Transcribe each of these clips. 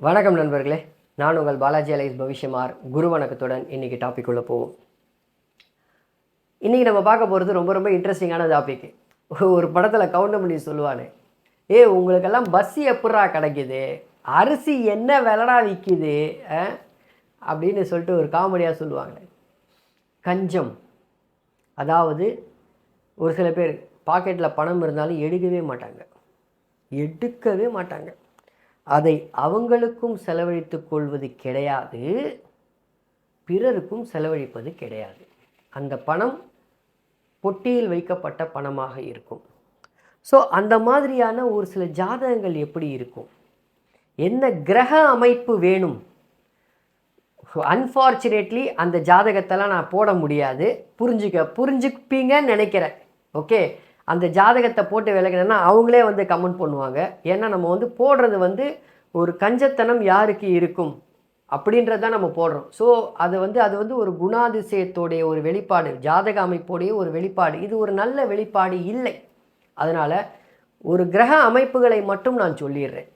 வணக்கம் நண்பர்களே, நான் உங்கள் பாலாஜி அலைஸ் பவிஷ்யமார். குரு வணக்கத்துடன் இன்றைக்கி டாபிக் உள்ள போவோம். இன்றைக்கி நம்ம பார்க்க போகிறது ரொம்ப ரொம்ப இன்ட்ரெஸ்டிங்கான டாபிக். ஒரு படத்தில் கவுண்டமணி சொல்லுவானே, உங்களுக்கெல்லாம் பஸ் எப்படா கிடைக்குது, அரிசி என்ன விலடா விற்கிது அப்படின்னு சொல்லிட்டு ஒரு காமெடியாக சொல்லுவாங்க. கஞ்சம், அதாவது ஒரு சில பேர் பாக்கெட்டில் பணம் இருந்தாலும் எடுக்கவே மாட்டாங்க. அதை அவங்களுக்கும் செலவழித்து கொள்வது கிடையாது, பிறருக்கும் செலவழிப்பது கிடையாது. அந்த பணம் பொட்டியில் வைக்கப்பட்ட பணமாக இருக்கும். ஸோ அந்த மாதிரியான ஒரு சில ஜாதகங்கள் எப்படி இருக்கும், என்ன கிரக அமைப்பு வேணும், அன்ஃபார்ச்சுனேட்லி அந்த ஜாதகத்தெல்லாம் நான் போட முடியாது. புரிஞ்சுப்பீங்கன்னு நினைக்கிறேன். ஓகே, அந்த ஜாதகத்தை போட்டு விளக்கணும்னா அவங்களே கமெண்ட் பண்ணுவாங்க. ஏன்னா நம்ம போடுறது ஒரு கஞ்சத்தனம் யாருக்கு இருக்கும் அப்படின்றதான் நம்ம போடுறோம். ஸோ அது ஒரு குணாதிசயத்தோடைய ஒரு வெளிப்பாடு, ஜாதக அமைப்போடைய ஒரு வெளிப்பாடு. இது ஒரு நல்ல வெளிப்பாடு இல்லை. அதனால் ஒரு கிரக அமைப்புகளை மட்டும் நான் சொல்லிடுறேன்.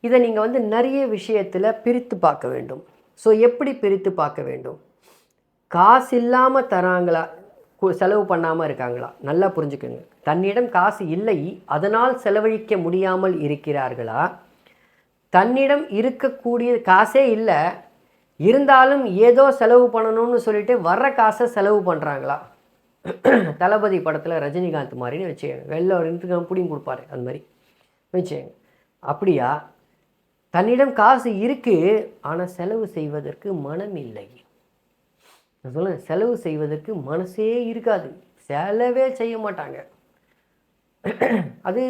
இதை நீங்கள் நிறைய விஷயத்தில் பிரித்து பார்க்க வேண்டும். ஸோ எப்படி பிரித்து பார்க்க வேண்டும்? காசு இல்லாமல் தராங்களா, செலவு பண்ணாமல் இருக்காங்களா? நல்லா புரிஞ்சுக்கோங்க. தன்னிடம் காசு இல்லை, அதனால் செலவழிக்க முடியாமல் இருக்கிறார்களா? தன்னிடம் இருக்கக்கூடிய காசே இல்லை, இருந்தாலும் ஏதோ செலவு பண்ணணும்னு சொல்லிட்டு வர்ற காசை செலவு பண்ணுறாங்களா? தளபதி படத்தில் ரஜினிகாந்த் மாதிரின்னு வச்சுக்கோங்க, வெளில ஒரு புடிங்க கொடுப்பாரு, அந்த மாதிரி வச்சுக்கோங்க. அப்படியா? தன்னிடம் காசு இருக்குது, ஆனால் செலவு செய்வதற்கு மனம் இல்லை. நான் சொல்லுவேன், செலவு செய்வதற்கு மனசே இருக்காது, செலவே செய்ய மாட்டாங்க. அது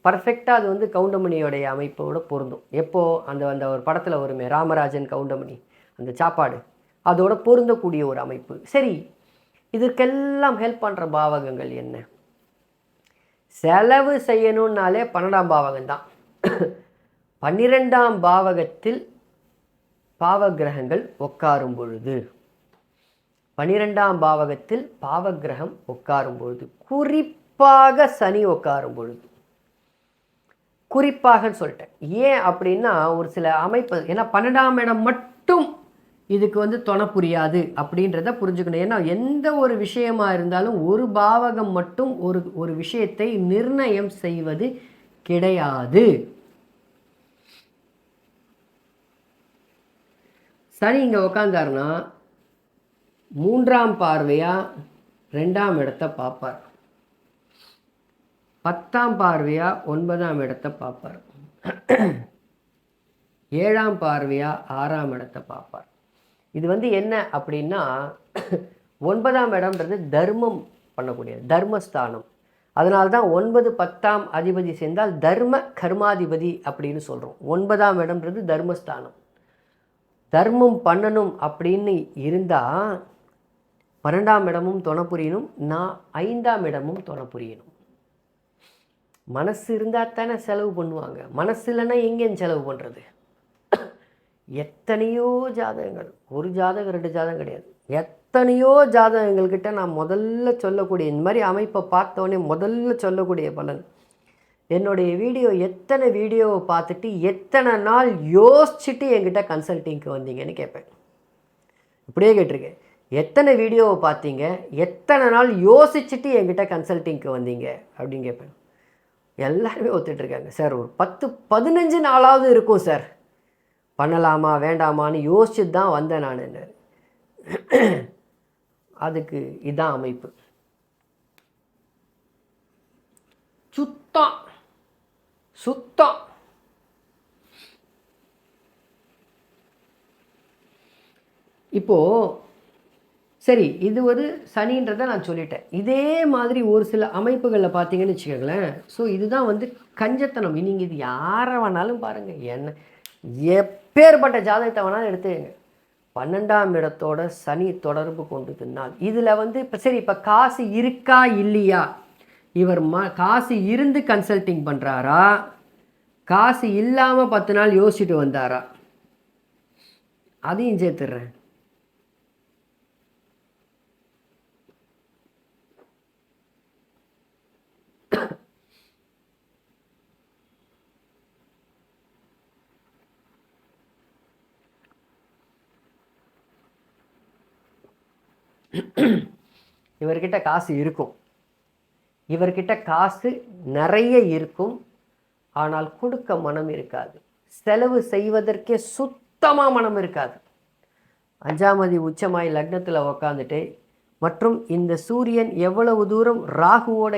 பர்ஃபெக்டாக அது கவுண்டமணியோடைய அமைப்போடு பொருந்தும். எப்போது அந்த ஒரு படத்தில் வருமே, ராமராஜன் கவுண்டமணி, அந்த சாப்பாடு அதோட பொருந்தக்கூடிய ஒரு அமைப்பு. சரி, இதற்கெல்லாம் ஹெல்ப் பண்ணுற பாவகங்கள் என்ன? செலவு செய்யணுன்னாலே 12ஆம் பாவகம் தான். 12ஆம் பாவகத்தில் பாவகிரகங்கள் உட்காரும் பொழுது, 12ஆம் பாவகத்தில் பாவகிரகம் உட்காரும் பொழுது, குறிப்பாக சனி உட்காரும் பொழுது, குறிப்பாக சொல்லிட்டேன். ஏன் அப்படின்னா ஒரு சில அமைப்பு, ஏன்னா 12ஆம் இடம் மட்டும் இதுக்கு துணை புரியாது அப்படின்றத புரிஞ்சுக்கணும். ஏன்னா எந்த ஒரு விஷயமா இருந்தாலும் ஒரு பாவகம் மட்டும் ஒரு விஷயத்தை நிர்ணயம் செய்வது கிடையாது. சனி இங்கே உட்காந்தாருன்னா 3ஆம் பார்வையாக 2ஆம் இடத்தை பார்ப்பார், 10ஆம் பார்வையாக 9ஆம் இடத்தை பார்ப்பார், 7ஆம் பார்வையாக 6ஆம் இடத்தை பார்ப்பார். இது என்ன அப்படின்னா 9ஆம் இடம்ன்றது தர்மம் பண்ணக்கூடிய தர்மஸ்தானம். அதனால்தான் 9, 10ஆம் அதிபதி சேர்ந்தால் தர்ம கர்மாதிபதி அப்படின்னு சொல்கிறோம். 9ஆம் இடம்ன்றது தர்மஸ்தானம். தர்மம் பண்ணணும் அப்படின்னு இருந்தால் 12ஆம் இடமும் துணை புரியணும், 5ஆம் இடமும் துணை புரியணும். மனசு இருந்தால் தானே செலவு பண்ணுவாங்க. மனசு இல்லைன்னா எங்கேன்னு செலவு பண்ணுறது? எத்தனையோ ஜாதகங்கள், ஒரு ஜாதகம் 2 ஜாதகம் கிடையாது, எத்தனையோ ஜாதகங்கள்கிட்ட நான் முதல்ல சொல்லக்கூடிய, இந்த மாதிரி அமைப்பை பார்த்தோன்னே முதல்ல சொல்லக்கூடிய பலன், என்னுடைய எத்தனை வீடியோவை பார்த்துட்டு எத்தனை நாள் யோசிச்சுட்டு என்கிட்ட கன்சல்ட்டிங்க்கு வந்தீங்கன்னு கேட்பேன். இப்படியே கேட்டிருக்கேன், எத்தனை வீடியோவை பார்த்தீங்க, எத்தனை நாள் யோசிச்சுட்டு என்கிட்ட கன்சல்ட்டிங்க்கு வந்தீங்க அப்படின்னு கேட்பேன். எல்லாருமே ஒத்துட்ருக்காங்க, சார் ஒரு 10-15 நாளாவது இருக்கும் சார், பண்ணலாமா வேண்டாமான்னு யோசிச்சுட்டு தான் வந்தேன் நான். என்ன அதுக்கு இதான் அமைப்பு. சுத்தம். இப்போது சரி, இது ஒரு சனின்றதை நான் சொல்லிட்டேன். இதே மாதிரி ஒரு சில அமைப்புகளில் பார்த்தீங்கன்னு வச்சுக்கோங்களேன். ஸோ இதுதான் கஞ்சத்தனம். நீங்கள் இது யாரை வேணாலும் பாருங்கள், என்ன எப்பேற்பட்ட ஜாதகத்தை வேணாலும் எடுத்துக்கங்க, 12ஆம் இடத்தோட சனி தொடர்பு கொண்டு தின்னால் இதில் இப்போ சரி, இப்போ காசு இருக்கா இல்லையா, இவர் காசு இருந்து கன்சல்ட்டிங் பண்ணுறாரா, காசு இல்லாமல் 10 நாள் யோசிச்சுட்டு வந்தாரா, அதையும் சேர்த்துடுறேன். இவர்கிட்ட காசு இருக்கும், இவர்கிட்ட காசு நிறைய இருக்கும், ஆனால் கொடுக்க மனம் இருக்காது, செலவு செய்வதற்கே சுத்தமாக மனம் இருக்காது. 5ஆம் அதிபதி உச்சமாய் லக்னத்தில் உக்காந்துட்டு, மற்றும் இந்த சூரியன் எவ்வளவு தூரம் ராகுவோட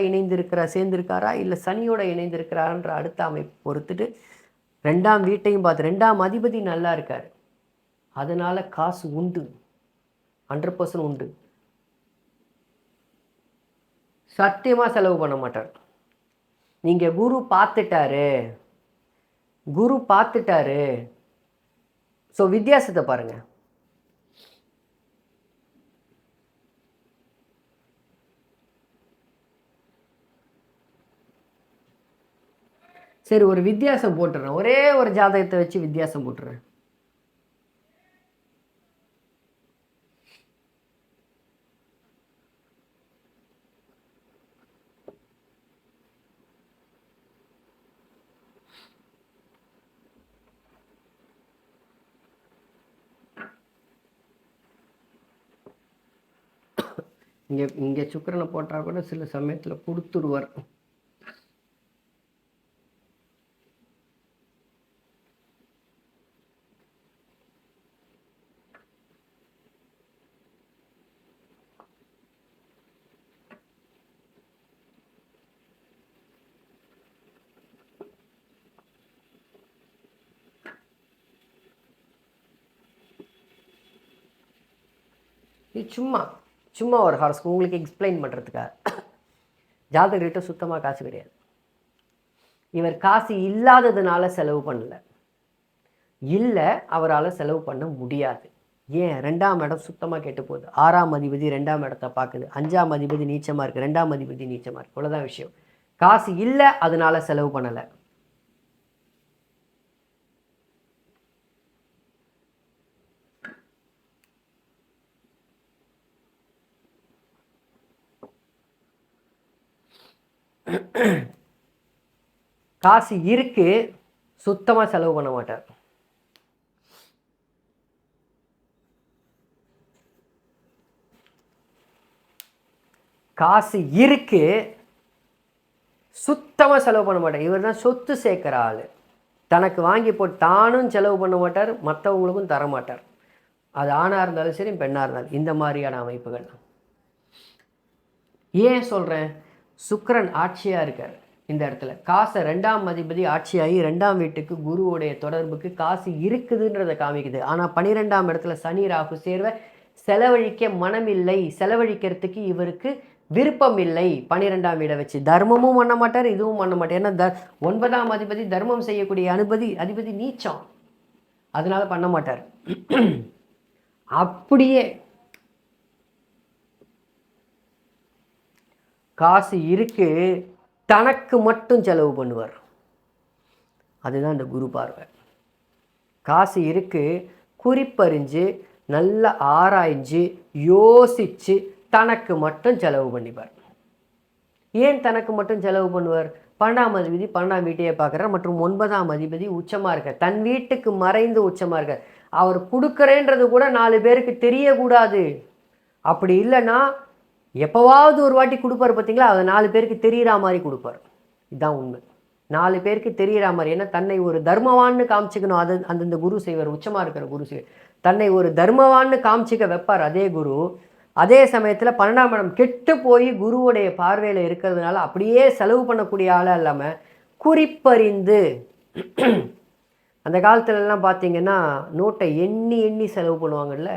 சேர்ந்திருக்காரா இல்லை சனியோட இணைந்திருக்கிறான்ற அடுத்த அமைப்பு பொறுத்துட்டு 2ஆம் வீட்டையும் பார்த்து 2ஆம் அதிபதி நல்லா இருக்கார், அதனால காசு உண்டு, 100% உண்டு. சத்தியமாக செலவு பண்ண மாட்டார். நீங்கள் குரு பார்த்துட்டாரு. ஸோ வித்தியாசத்தை பாருங்கள். சரி, ஒரு வித்தியாசம் போட்டுறேன், ஒரே ஒரு ஜாதகத்தை வச்சு வித்தியாசம் போட்டுறேன். இங்கே சுக்கிரனை போட்டால் கூட சில சமயத்தில் கொடுத்துருவார். இது சும்மா ஒரு ஹாரஸ்கோப் உங்களுக்கு எக்ஸ்பிளைன் பண்ணுறதுக்காக. ஜாதகர்கிட்ட சுத்தமாக காசு கிடையாது. இவர் காசு இல்லாததுனால செலவு பண்ணலை, இல்லை அவரால் செலவு பண்ண முடியாது. ஏன்? 2ஆம் இடம் சுத்தமாக கெட்டு போகுது. 6ஆம் அதிபதி 2ஆம் இடத்தை பார்க்குது, 5ஆம் அதிபதி நீச்சமாக இருக்குது, 2ஆம் அதிபதி நீச்சமாக இருக்குது. அவ்வளோதான் விஷயம். காசு இல்லை, அதனால செலவு பண்ணலை. காசு இருக்கு, சுத்தமாக செலவு பண்ண மாட்டார். காசு இருக்கு, சுத்தமாக செலவு பண்ண மாட்டார். இவர் தான் சொத்து சேர்க்குற ஆள். தனக்கு வாங்கி போட்டு தானும் செலவு பண்ண மாட்டார், மற்றவங்களுக்கும் தர மாட்டார். அது ஆணாக இருந்தாலும் சரி, பெண்ணாக இருந்தாலும். இந்த மாதிரியான அமைப்புகள். ஏன் சொல்கிறேன்? சுக்கிரன் ஆட்சியாக இருக்கார் இந்த இடத்துல. காசை 2ஆம் அதிபதி ஆட்சியாகி 2ஆம் வீட்டுக்கு குருவுடைய தொடர்புக்கு காசு இருக்குதுன்றதை காமிக்குது. ஆனால் 12ஆம் இடத்துல சனி ராகு சேர்வை செலவழிக்க மனமில்லை, செலவழிக்கிறதுக்கு இவருக்கு விருப்பம் இல்லை. 12ஆம் வீடை வச்சு தர்மமும் பண்ண மாட்டார், இதுவும் பண்ண மாட்டார். ஏன்னா 9ஆம் அதிபதி தர்மம் செய்யக்கூடிய அதிபதி நீச்சம், அதனால பண்ண மாட்டார். அப்படியே காசு இருக்கு, தனக்கு மட்டும் செலவு பண்ணுவார். அதுதான் இந்த குரு பார்வை. காசு இருக்கு, குறிப்பறிஞ்சு நல்லா ஆராய்ஞ்சு யோசிச்சு தனக்கு மட்டும் செலவு பண்ணிப்பார். ஏன் தனக்கு மட்டும் செலவு பண்ணுவார்? 12ஆம் அதிபதி 12ஆம் வீட்டையே பார்க்குறார், மற்றும் 9ஆம் அதிபதி உச்சமாக இருக்கார், தன் வீட்டுக்கு மறைந்து உச்சமாக இருக்கார். அவர் கொடுக்குறேன்றது கூட 4 பேருக்கு தெரியக்கூடாது. அப்படி இல்லைன்னா எப்போவாவது ஒரு வாட்டி கொடுப்பார் பார்த்தீங்களா, அதை 4 பேருக்கு தெரிகிற மாதிரி கொடுப்பார். இதுதான் உண்மை. 4 பேருக்கு தெரிகிற மாதிரி. ஏன்னா தன்னை ஒரு தர்மவான்னு காமிச்சிக்கணும். அது அந்தந்த குரு செய்வார், உச்சமாக இருக்கிற குரு செய்வார். தன்னை ஒரு தர்மவான்னு காமிச்சிக்க வைப்பார் அதே குரு. அதே சமயத்தில் 12ஆம் இடம் கெட்டு போய் குருவுடைய பார்வையில் இருக்கிறதுனால அப்படியே செலவு பண்ணக்கூடிய ஆளாக இல்லாமல் குறிப்பறிந்து, அந்த காலத்துலலாம் பார்த்தீங்கன்னா நோட்டை எண்ணி எண்ணி செலவு பண்ணுவாங்கல்ல,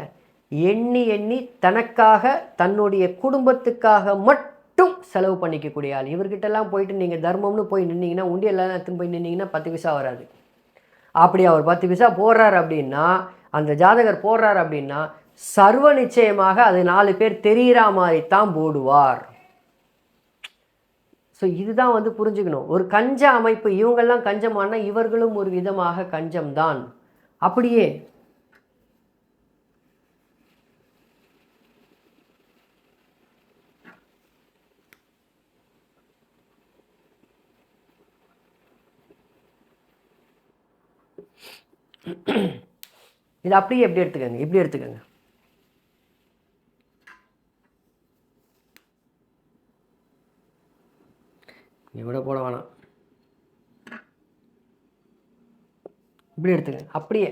எண்ணி எண்ணி தனக்காக தன்னுடைய குடும்பத்துக்காக மட்டும் செலவு பண்ணிக்கக்கூடிய ஆள். இவர்கிட்டலாம் போயிட்டு நீங்கள் தர்மம்னு போய் நின்னீங்கன்னா, உண்டியெல்லாம் எடுத்துன்னு போய் நின்னீங்கன்னா 10 பைசா வராது. அப்படி அவர் 10 பைசா போடுறாரு அப்படின்னா, அந்த ஜாதகர் போடுறாரு அப்படின்னா சர்வ நிச்சயமாக அது 4 பேர் தெரிகிற மாதிரி தான் போடுவார். ஸோ இதுதான் வந்து புரிஞ்சுக்கணும். ஒரு கஞ்ச அமைப்பு, இவங்கெல்லாம் கஞ்சமானா இவர்களும் ஒரு விதமாக கஞ்சம்தான். அப்படியே இது அப்படியே எப்படி எடுத்துக்கங்க, இப்படி எடுத்துக்கங்க. இவ்வளோ போட வேணாம், இப்படி எடுத்துங்க. அப்படியே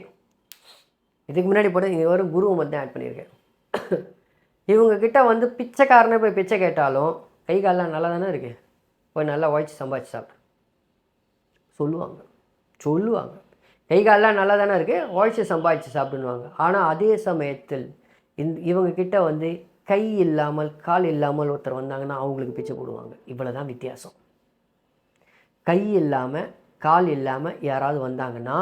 இதுக்கு முன்னாடி போட்டு இங்கே வரும் குருவை மட்டும் ஆட் பண்ணியிருக்கேன். இவங்கக்கிட்ட வந்து பிச்சைக்காரனே போய் பிச்சை கேட்டாலும் கை காலெலாம் நல்லா தானே இருக்குது, போய் நல்லா உழைச்சி சம்பாதிச்சு சாப்பிட்டு சொல்லுவாங்க. கை காலெலாம் நல்லா தானே இருக்குது, உழைச்சி சம்பாதிச்சு சாப்பிடுவாங்க. ஆனால் அதே சமயத்தில் இவங்கக்கிட்ட வந்து கை இல்லாமல் கால் இல்லாமல் ஒருத்தர் வந்தாங்கன்னா அவங்களுக்கு பிச்சை போடுவாங்க. இவ்வளோ தான் வித்தியாசம். கை இல்லாமல் கால் இல்லாமல் யாராவது வந்தாங்கன்னா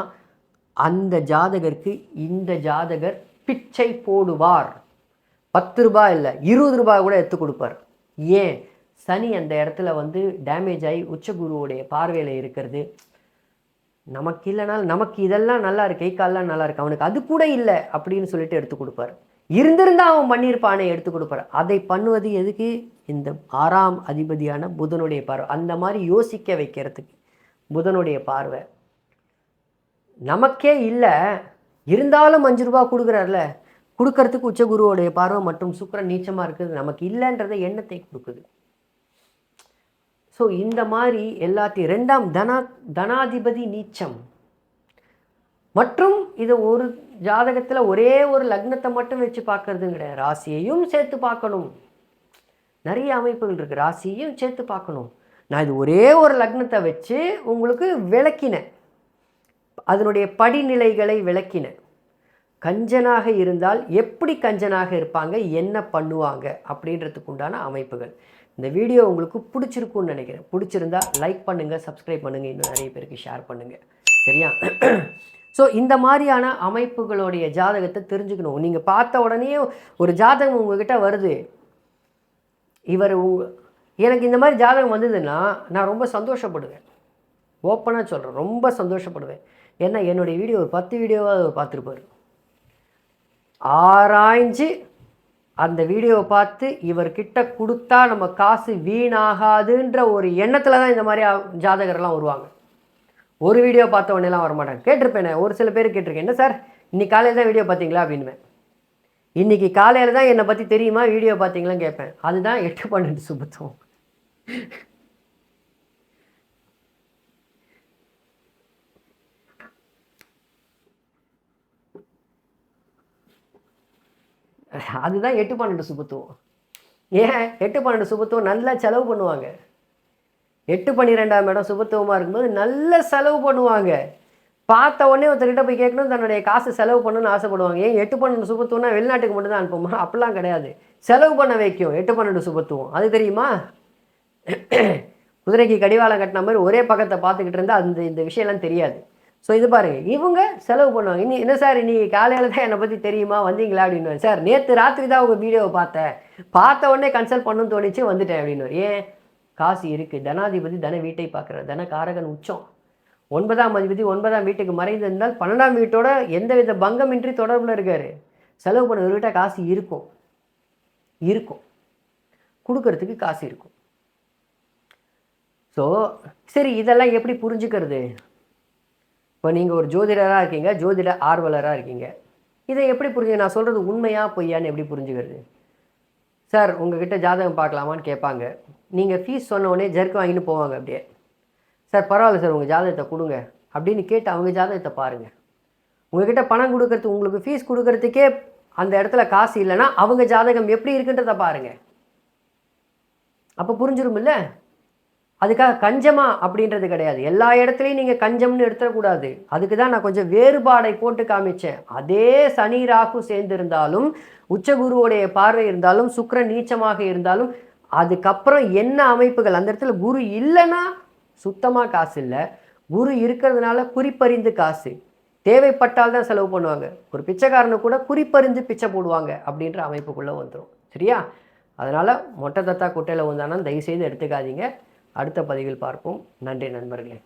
அந்த ஜாதகருக்கு இந்த ஜாதகர் பிச்சை போடுவார். 10 ரூபாய் இல்லை, 20 ரூபாய் கூட எடுத்து கொடுப்பார். ஏன்? சனி அந்த இடத்துல வந்து டேமேஜ் ஆகி உச்சகுருவோடைய பார்வையில் இருக்கிறது. நமக்கு இல்லைனாலும் நமக்கு இதெல்லாம் நல்லா இருக்கு, கை கால்லாம் நல்லா இருக்கு, அவனுக்கு அது கூட இல்லை அப்படின்னு சொல்லிட்டு எடுத்து கொடுப்பார். இருந்திருந்தால் அவன் பண்ணியிருப்பானே எடுத்து கொடுப்பார். அதை பண்ணுவது எதுக்கு? இந்த 6ஆம் அதிபதியான புதனுடைய பார்வை. அந்த மாதிரி யோசிக்க வைக்கிறதுக்கு புதனுடைய பார்வை. நமக்கே இல்லை இருந்தாலும் 5 ரூபா கொடுக்குறாருல, கொடுக்கறதுக்கு உச்சகுருவோடைய பார்வை மற்றும் சுக்கிரன் நீச்சமாக இருக்குது, நமக்கு இல்லைன்றதை எண்ணத்தை கொடுக்குது. ஸோ இந்த மாதிரி எல்லாத்தையும் 2ஆம் தனாதிபதி நீச்சம். மற்றும் இது ஒரு ஜாதகத்தில் ஒரே ஒரு லக்னத்தை மட்டும் வச்சு பார்க்கறது கிடையாது, ராசியையும் சேர்த்து பார்க்கணும். நிறைய அமைப்புகள் இருக்குது, ராசியையும் சேர்த்து பார்க்கணும். நான் இது ஒரே ஒரு லக்னத்தை வச்சு உங்களுக்கு விளக்கினேன், அதனுடைய படிநிலைகளை விளக்கினேன். கஞ்சனாக இருந்தால் எப்படி கஞ்சனாக இருப்பாங்க, என்ன பண்ணுவாங்க அப்படின்றதுக்கு உண்டான அமைப்புகள். இந்த வீடியோ உங்களுக்கு பிடிச்சிருக்குன்னு நினைக்கிறேன். பிடிச்சிருந்தா லைக் பண்ணுங்கள், சப்ஸ்கிரைப் பண்ணுங்கள், இன்னும் நிறைய பேருக்கு ஷேர் பண்ணுங்கள். சரியா? ஸோ இந்த மாதிரியான அமைப்புகளுடைய ஜாதகத்தை தெரிஞ்சுக்கணும். நீங்கள் பார்த்த உடனே ஒரு ஜாதகம் உங்ககிட்ட வருது, எனக்கு இந்த மாதிரி ஜாதகம் வந்ததுன்னா நான் ரொம்ப சந்தோஷப்படுவேன். ஓப்பனாக சொல்கிறேன், ரொம்ப சந்தோஷப்படுவேன். ஏன்னா என்னுடைய வீடியோ ஒரு 10 வீடியோவாக அவர் பார்த்துருப்பார். ஆராய்ஞ்சு அந்த வீடியோவை பார்த்து இவர்கிட்ட கொடுத்தா நம்ம காசு வீணாகாதுன்ற ஒரு எண்ணத்தில் தான் இந்த மாதிரி ஜாதகர்லாம் வருவாங்க. ஒரு வீடியோ பார்த்த உடனேலாம் வரமாட்டாங்க. கேட்டிருப்பேன், ஒரு சில பேர் கேட்டிருக்கேன், என்ன சார் இன்னைக்கு காலையில் தான் வீடியோ பார்த்தீங்களா அப்படின்னுவேன். இன்றைக்கி காலையில் தான் என்னை பற்றி தெரியுமா வீடியோ பார்த்தீங்களான்னு கேட்பேன். அதுதான் 8-12 சுபத்துவம். அதுதான் 8-12 சுபத்துவம். ஏன் 8-12 சுபத்துவம்? நல்லா செலவு பண்ணுவாங்க. 8-12ஆம் இடம் சுபத்துவமாக இருக்கும்போது நல்ல செலவு பண்ணுவாங்க. பார்த்த உடனே ஒருத்தர்கிட்ட போய் கேட்கணும், தன்னுடைய காசு செலவு பண்ணணும்னு ஆசைப்படுவாங்க. ஏன் 8-12 சுபத்துவம்னா வெளிநாட்டுக்கு மட்டும் தான் அனுப்புமா? அப்படிலாம் கிடையாது, செலவு பண்ண வைக்கும் 8-12 சுபத்துவம். அது தெரியுமா? குதிரைக்கு கடிவாளம் கட்டின மாதிரி ஒரே பக்கத்தை பார்த்துக்கிட்டு இருந்தால் இந்த விஷயம்லாம் தெரியாது. ஸோ இது பாருங்கள், இவங்க செலவு பண்ணுவாங்க. என்ன சார் இன்றைக்கி காலையில் தான் என்னை பற்றி தெரியுமா வந்தீங்களா அப்படின்னு. சார் நேற்று ராத்திரி தான் உங்கள் வீடியோவை பார்த்த உடனே கன்சல்ட் பண்ணணும்னு தோணிச்சு வந்துட்டேன் அப்படின்னு. ஏன்? காசு இருக்குது. தனாதிபதி தன வீட்டை பார்க்குறார், தன காரகன் உச்சம். 9ஆம் அதிபதி 9ஆம் வீட்டுக்கு மறைந்திருந்தால் 12ஆம் வீட்டோட எந்தவித பங்கமின்றி தொடர்பில் இருக்கார். செலவு பண்ணவர்கிட்ட காசு இருக்கும், கொடுக்கறதுக்கு காசு இருக்கும். ஸோ சரி, இதெல்லாம் எப்படி புரிஞ்சுக்கிறது? இப்போ நீங்கள் ஒரு ஜோதிடராக இருக்கீங்க, ஜோதிட ஆர்வலராக இருக்கீங்க, இதை எப்படி புரிஞ்சு, நான் சொல்கிறது உண்மையா பொய்யான்னு எப்படி புரிஞ்சுக்கிறது? சார் உங்ககிட்ட ஜாதகம் பார்க்கலாமான்னு கேட்பாங்க. நீங்கள் ஃபீஸ் சொன்னோடனே ஜர்க்கு வாங்கிட்டு போவாங்க. அப்படியே சார் பரவாயில்ல சார் உங்கள் ஜாதகத்தை கொடுங்க அப்படின்னு கேட்டு அவங்க ஜாதகத்தை பாருங்கள். உங்ககிட்ட பணம் கொடுக்கறதுக்கு, உங்களுக்கு ஃபீஸ் கொடுக்கறதுக்கே அந்த இடத்துல காசு இல்லைன்னா அவங்க ஜாதகம் எப்படி இருக்குன்றதை பாருங்கள். அப்போ புரிஞ்சிடும் இல்லை? அதுக்காக கஞ்சமா அப்படின்றது கிடையாது. எல்லா இடத்துலையும் நீங்கள் கஞ்சம்னு எடுத்துடக்கூடாது. அதுக்கு தான் நான் கொஞ்சம் வேறுபாடை போட்டு காமிச்சேன். அதே சனி ராகு சேர்ந்திருந்தாலும், உச்சகுருவோடைய பார்வை இருந்தாலும், சுக்கிரன் நீச்சமாக இருந்தாலும், அதுக்கப்புறம் என்ன அமைப்புகள், அந்த இடத்துல குரு இல்லைன்னா சுத்தமாக காசு இல்லை, குரு இருக்கிறதுனால குறிப்பறிந்து காசு, தேவைப்பட்டால் தான் செலவு பண்ணுவாங்க. ஒரு பிச்சைக்காரனு கூட குறிப்பறிந்து பிச்சை போடுவாங்க அப்படின்ற அமைப்புக்குள்ளே வந்துடும். சரியா? அதனால் மொட்டை தத்தா குட்டையில் வந்தானா தயவுசெய்து எடுத்துக்காதீங்க. அடுத்த பதிவில் பார்ப்போம். நன்றி நண்பர்களே.